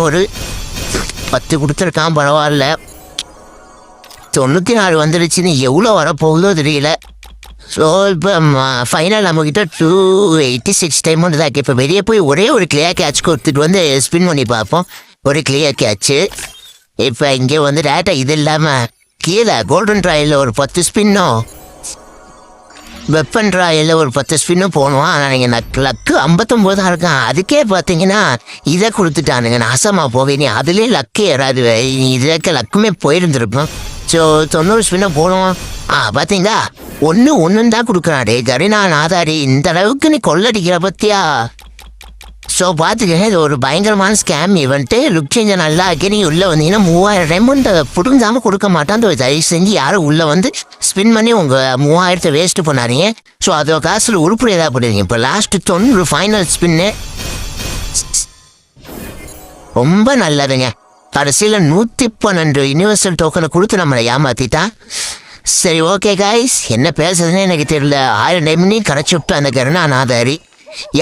ஒரு 10 கொடுத்துருக்கான், பரவாயில்ல. 94 வந்துடுச்சுன்னு எவ்வளோ வரப்போகுதோ தெரியல. ஸோ இப்போ ஃபைனல் நம்மக்கிட்ட 286 டைம் வந்து தான். இப்போ வெளியே போய் ஒரே ஒரு கிளியர் கேட்ச் கொடுத்துட்டு வந்து ஸ்பின் பண்ணி பார்ப்போம். ஒரு கிளியர் கேட்ச்சு. இப்போ இங்கே வந்து டேட்டா இது இல்லாமல் கீழே கோல்டன் ட்ராயில் ஒரு 10 ஸ்பின்னும், வெப்பன் ட்ராயில் ஒரு 10 ஸ்பின்னும் போகணும். ஆனால் நீங்கள் லக்கு 59 இருக்கான். அதுக்கே பார்த்தீங்கன்னா இதை கொடுத்துட்டானுங்க. நாசமாக போவேனே, அதுலேயே லக்கு ஏறாது. இதுக்கு லக்குமே போயிருந்துருக்கும். ஸோ 90 ஸ்பின்னை போடுவோம். பார்த்தீங்களா, ஒன்று தான் கொடுக்குறாடே கரினா நாதாரி. இந்த அளவுக்கு நீ கொள்ளடிக்கிற பற்றியா? ஸோ பார்த்துக்கங்க, இது ஒரு பயங்கரமான ஸ்கேம் ஈவெண்ட்டு. லுக் சேஞ்சை நல்லா இருக்கே. நீங்கள் உள்ளே வந்தீங்கன்னா 3000 டைமண்ட் புடுங்காமல் கொடுக்க மாட்டான். தயவு செஞ்சு யாரும் உள்ளே வந்து ஸ்பின் பண்ணி உங்கள் 3000 வேஸ்ட்டு பண்ணாதீங்க. ஸோ அதோட காசில் உருப்படி எதாவது போடுவீங்க. இப்போ லாஸ்ட்டு 90 ஃபைனல் ஸ்பின்னு ரொம்ப நல்லதுங்க. கடைசியில் 112 யூனிவர்சல் டோக்கனை கொடுத்து நம்மளை ஏமாற்றிட்டா. சரி, ஓகே காய்ஸ், என்ன பேசுறதுன்னு எனக்கு தெரியல. 1000 டைமண்டையும் கரைச்சி விட்டு அந்த கருணா நாதாரி.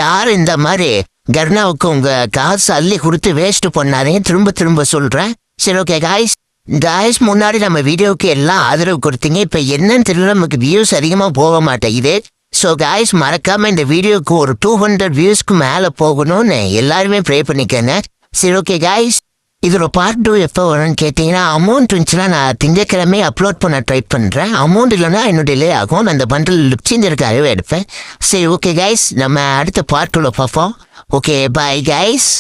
யார் இந்த மாதிரி கர்ணாவுக்கு உங்கள் காசு அள்ளி கொடுத்து வேஸ்ட்டு பண்ணாதீங்க, திரும்ப சொல்கிறேன். சரி, ஓகே காய்ஸ், முன்னாடி நம்ம வீடியோவுக்கு எல்லாம் ஆதரவு கொடுத்தீங்க. இப்போ என்னன்னு தெரியல, நமக்கு வியூஸ் அதிகமாக போக மாட்டேங்குது. ஸோ காய்ஸ், மறக்காமல் இந்த வீடியோவுக்கு ஒரு 200 வியூஸ்க்கு மேலே போகணும்னு எல்லாருமே ப்ரே பண்ணிக்கோங்க. சரி, ஓகே காய்ஸ், இதோட பார்ட் 2 எப்போ வரும்னு கேட்டிங்கன்னா, அமௌண்ட் இருந்துச்சுன்னா நான் திங்கக்கிழமை அப்லோட் பண்ண ட்ரை பண்ணுறேன். அமௌண்ட் இல்லைன்னா இன்னும் டிலே ஆகும். நான் அந்த பண்டில் லுக் சேஞ்சருக்காகவே எடுப்பேன். சரி, ஓகே காய்ஸ், நம்ம அடுத்த பார்ட் 2 பார்ப்போம். Okay, bye guys.